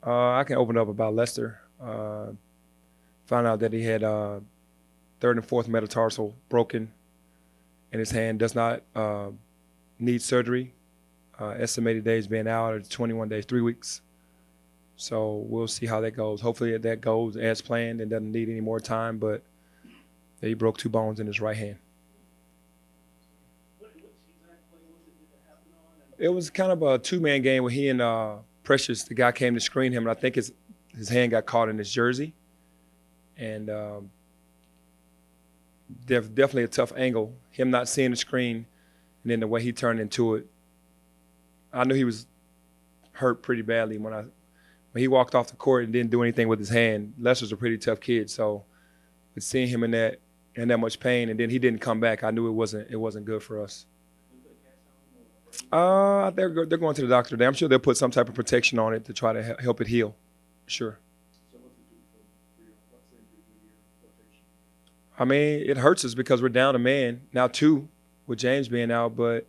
I can open up about Lester. Found out that he had third and fourth metatarsal broken in his hand. Does not need surgery. Estimated days being out are 21 days, 3 weeks. So we'll see how that goes. Hopefully that goes as planned and doesn't need any more time. But he broke two bones in his right hand. It was kind of a two-man game where he and Precious, the guy, came to screen him, and I think his hand got caught in his jersey, and definitely a tough angle. Him not seeing the screen, and then the way he turned into it, I knew he was hurt pretty badly when he walked off the court and didn't do anything with his hand. Lester's a pretty tough kid, so with seeing him in that much pain, and then he didn't come back, I knew it wasn't good for us. They're going to the doctor today. I'm sure they'll put some type of protection on it to try to help it heal. Sure. I mean, it hurts us because we're down a man now, two, with James being out. But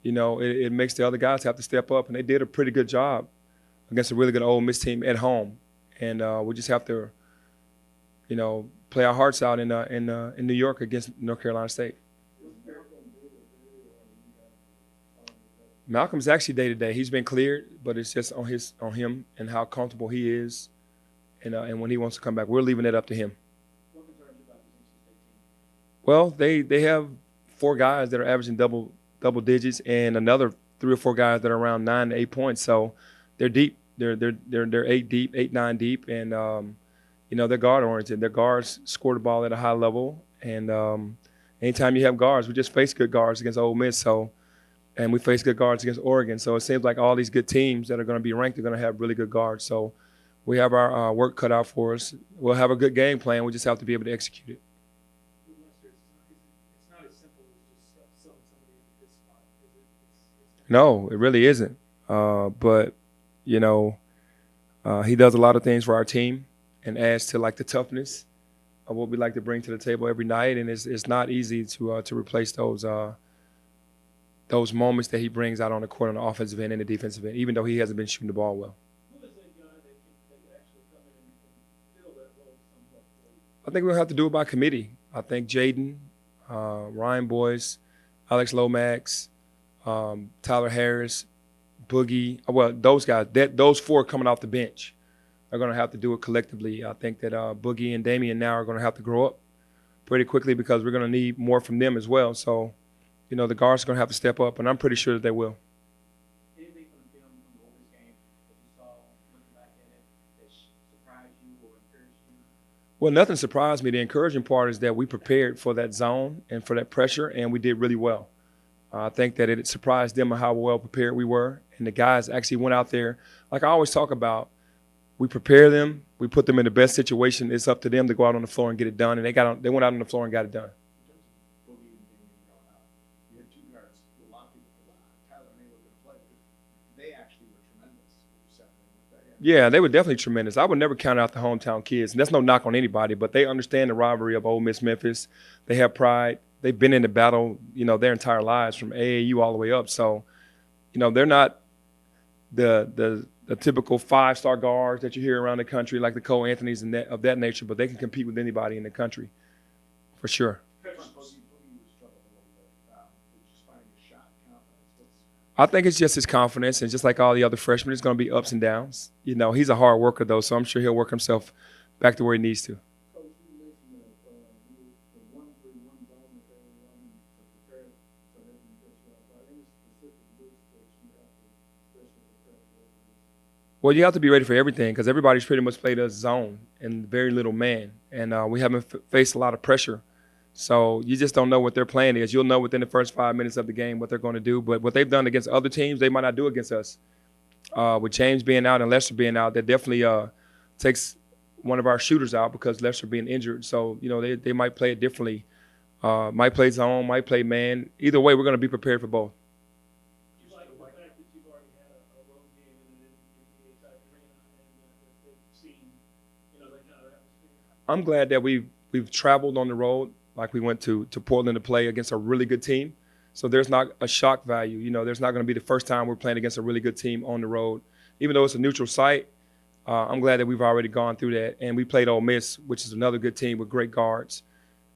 it makes the other guys have to step up, and they did a pretty good job against a really good Ole Miss team at home. And we just have to, play our hearts out in New York against North Carolina State. Malcolm's actually day to day. He's been cleared, but it's just on him and how comfortable he is, and when he wants to come back. We're leaving it up to him. Well, they have four guys that are averaging double digits, and another 3 or 4 guys that are around 9 to 8 points. So they're deep. They're 8 deep, 8, 9 deep, and they're guard oriented. Their guards score the ball at a high level, and anytime you have guards, we just face good guards against Ole Miss. And we face good guards against Oregon. So it seems like all these good teams that are going to be ranked are going to have really good guards. So we have our work cut out for us. We'll have a good game plan. We just have to be able to execute it. No, it really isn't. But he does a lot of things for our team and adds to like the toughness of what we like to bring to the table every night. And it's not easy to replace those moments that he brings out on the court on the offensive end and the defensive end, even though he hasn't been shooting the ball well. I think we'll have to do it by committee. I think Jaden, Ryan Boyce, Alex Lomax, Tyler Harris, Boogie, well, those guys, those four coming off the bench are going to have to do it collectively. I think that Boogie and Damian now are going to have to grow up pretty quickly because we're going to need more from them as well. So, the guards are going to have to step up, and I'm pretty sure that they will. Anything from the film from the Warriors game that you saw looking back at it that surprised you or encouraged you? Well, nothing surprised me. The encouraging part is that we prepared for that zone and for that pressure, and we did really well. I think that it surprised them how well prepared we were, and the guys actually went out there. Like I always talk about, we prepare them, we put them in the best situation. It's up to them to go out on the floor and get it done, and they went out on the floor and got it done. Yeah, they were definitely tremendous. I would never count out the hometown kids. And that's no knock on anybody, but they understand the rivalry of Ole Miss Memphis. They have pride. They've been in the battle, their entire lives from AAU all the way up. So, they're not the typical 5-star guards that you hear around the country, like the Cole Anthonys and of that nature, but they can compete with anybody in the country, for sure. I think it's just his confidence, and just like all the other freshmen, it's going to be ups and downs. He's a hard worker, though, so I'm sure he'll work himself back to where he needs to. Well, you have to be ready for everything because everybody's pretty much played a zone and very little man, and we haven't faced a lot of pressure. So you just don't know what their plan is. You'll know within the first 5 minutes of the game what they're going to do. But what they've done against other teams, they might not do against us. With James being out and Lester being out, that definitely takes one of our shooters out because Lester being injured. So, they might play it differently. Might play zone, might play man. Either way, we're going to be prepared for both. Do you like the fact that you've already had a road game in an NBA type arena and they've seen, that kind of atmosphere? I'm glad that we've traveled on the road. Like we went to Portland to play against a really good team. So there's not a shock value. There's not going to be the first time we're playing against a really good team on the road. Even though it's a neutral site, I'm glad that we've already gone through that, and we played Ole Miss, which is another good team with great guards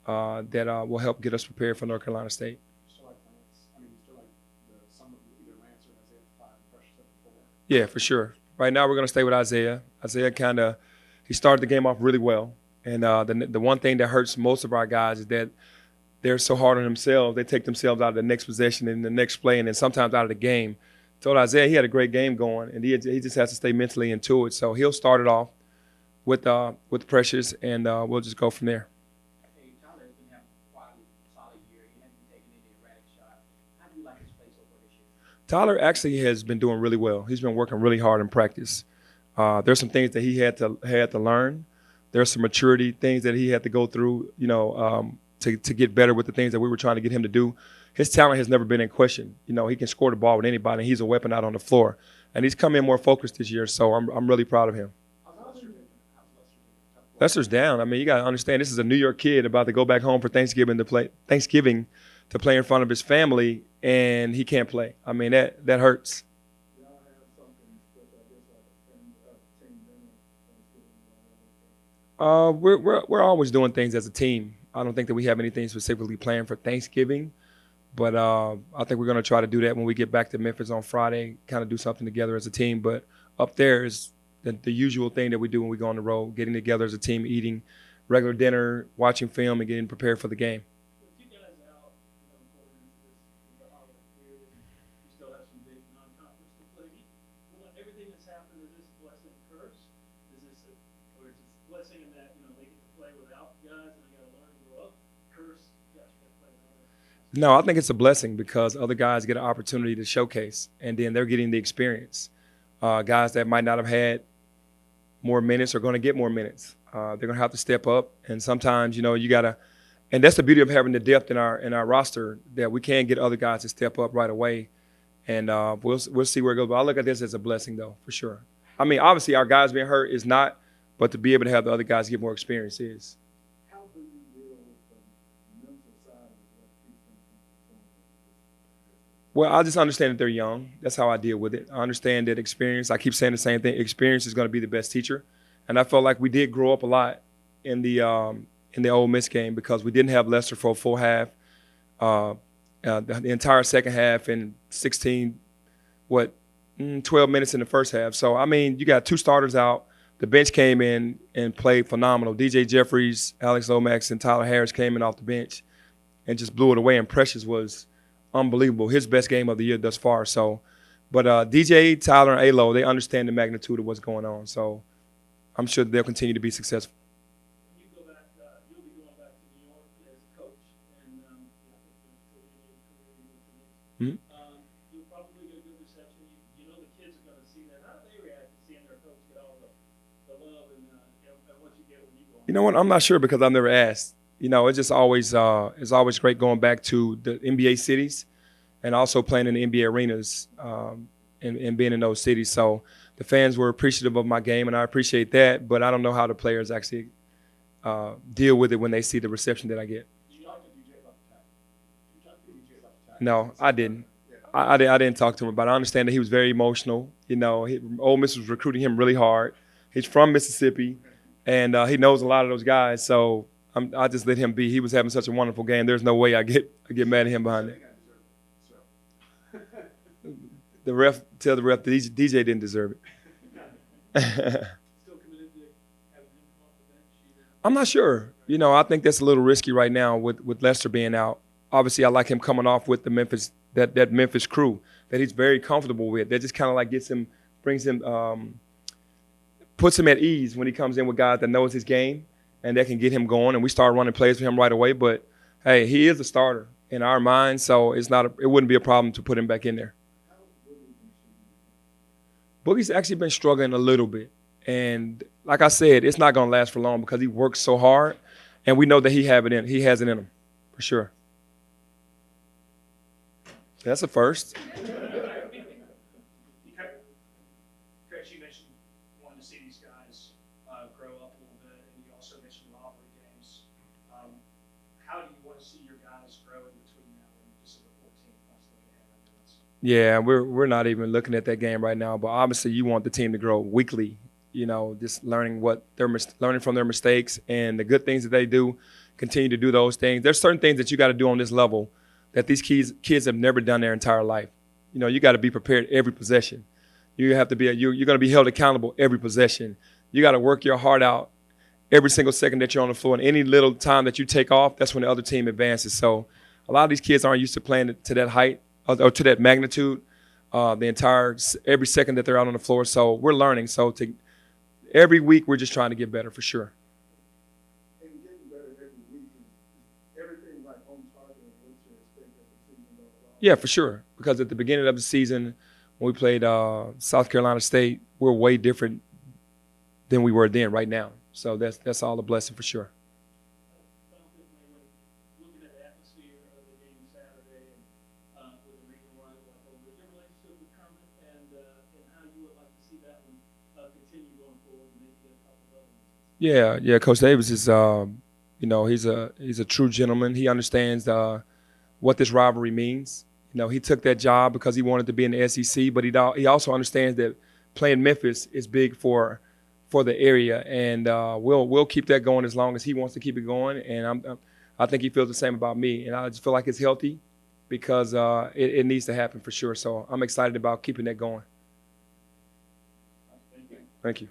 that will help get us prepared for North Carolina State. Still like Lance. I mean, you still like some of either Lance or Isaiah at 5 and Precious at the 4. Yeah, for sure. Right now, we're going to stay with Isaiah. Isaiah he started the game off really well. And the one thing that hurts most of our guys is that they're so hard on themselves. They take themselves out of the next possession and the next play, and then sometimes out of the game. Told Isaiah he had a great game going, and he just has to stay mentally into it. So he'll start it off with Precious, and we'll just go from there. Hey, Tyler's been having a quality, solid year. He hasn't taken any erratic shot. How do you like his play so far this year? Tyler actually has been doing really well. He's been working really hard in practice. There's some things that he had to learn. There's some maturity things that he had to go through, to get better with the things that we were trying to get him to do. His talent has never been in question. He can score the ball with anybody, and he's a weapon out on the floor. And he's come in more focused this year, so I'm really proud of him. How's Lester doing? How's Lester doing? Lester's down. I mean, you got to understand, this is a New York kid about to go back home for Thanksgiving to play in front of his family, and he can't play. I mean, that hurts. Y'all have something special, I guess, like a team dinner, Thanksgiving. We're always doing things as a team. I don't think that we have anything specifically planned for Thanksgiving, but I think we're going to try to do that when we get back to Memphis on Friday, kind of do something together as a team. But up there is the usual thing that we do when we go on the road, getting together as a team, eating regular dinner, watching film, and getting prepared for the game. With you guys out, going into the holiday period, and you still have some big non-conference to play. Everything that's happened, is this blessing and curse? Or is it blessing in that, they get to play without guys and they got to learn and grow up? Curse, gosh, got to play without it. No, I think it's a blessing because other guys get an opportunity to showcase, and then they're getting the experience. Guys that might not have had more minutes are going to get more minutes. They're going to have to step up, and sometimes, you got to – and that's the beauty of having the depth in our roster, that we can get other guys to step up right away, and we'll see where it goes. But I look at this as a blessing, though, for sure. I mean, obviously, our guys being hurt is not, but to be able to have the other guys get more experience is. How do you deal with the mental side of what keeps them from performing? Well, I just understand that they're young. That's how I deal with it. I understand that experience, I keep saying the same thing, experience is going to be the best teacher. And I felt like we did grow up a lot in the Ole Miss game because we didn't have Lester for a full half, the entire second half, and 12 minutes in the first half. So, I mean, you got two starters out. The bench came in and played phenomenal. DJ Jeffries, Alex Lomax, and Tyler Harris came in off the bench and just blew it away. And Precious was unbelievable. His best game of the year thus far. So, but DJ, Tyler, and Alo, they understand the magnitude of what's going on. So I'm sure they'll continue to be successful. When you go back, you'll be going back to New York as a coach, and I think until the end of your career, you went to Knicks. You'll probably get a good reception. The kids are going to see that. How do they react to seeing their coach get all the love and what you get when you go? You know what? I'm not sure because I've never asked. It's just always it's always great going back to the NBA cities and also playing in the NBA arenas and being in those cities. So the fans were appreciative of my game, and I appreciate that. But I don't know how the players actually deal with it when they see the reception that I get. Did you talk to DJ about the time? Did you talk to DJ about the time? No, I didn't. I didn't talk to him about it. I understand that he was very emotional. Ole Miss was recruiting him really hard. He's from Mississippi, and he knows a lot of those guys. So I just let him be. He was having such a wonderful game. There's no way I get mad at him behind it. The ref tell the ref that DJ didn't deserve it. Still committed to having him come off the bench? I'm not sure. I think that's a little risky right now with Lester being out. Obviously, I like him coming off with the Memphis that Memphis crew that he's very comfortable with. That just kind of like puts him at ease when he comes in with guys that knows his game and that can get him going. And we start running plays for him right away. But hey, he is a starter in our minds, so it wouldn't be a problem to put him back in there. Boogie's actually been struggling a little bit. And like I said, it's not going to last for long because he works so hard, and we know that he has it in him, for sure. That's a first. Chris, you mentioned wanting to see these guys grow up a little bit, and you also mentioned rivalry games. How do you want to see your guys grow in between now and December 14th? Yeah, we're not even looking at that game right now, but obviously you want the team to grow weekly, just learning learning from their mistakes and the good things that they do, continue to do those things. There's certain things that you got to do on this level that these kids have never done their entire life. You got to be prepared every possession. You have to be you're going to be held accountable every possession. You got to work your heart out every single second that you're on the floor. And any little time that you take off, that's when the other team advances. So a lot of these kids aren't used to playing to that height or to that magnitude every second that they're out on the floor. So we're learning. So every week we're just trying to get better for sure. And getting better every week, is everything like on target of what you expect as the season goes on? Yeah, for sure. Because at the beginning of the season, when we played South Carolina State, we're way different than we were then right now. So that's all a blessing for sure. Final thing, when looking at the atmosphere of the game Saturday and with the regional rival like over, your relationship with Kermit and how you would like to see that one continue going forward and maybe get a couple of other ones? Yeah. Coach Davis is, he's a true gentleman. He understands what this rivalry means. He took that job because he wanted to be in the SEC, but he also understands that playing Memphis is big for the area, and we'll keep that going as long as he wants to keep it going. And I think he feels the same about me, and I just feel like it's healthy because it needs to happen for sure. So I'm excited about keeping that going. Thank you. Thank you.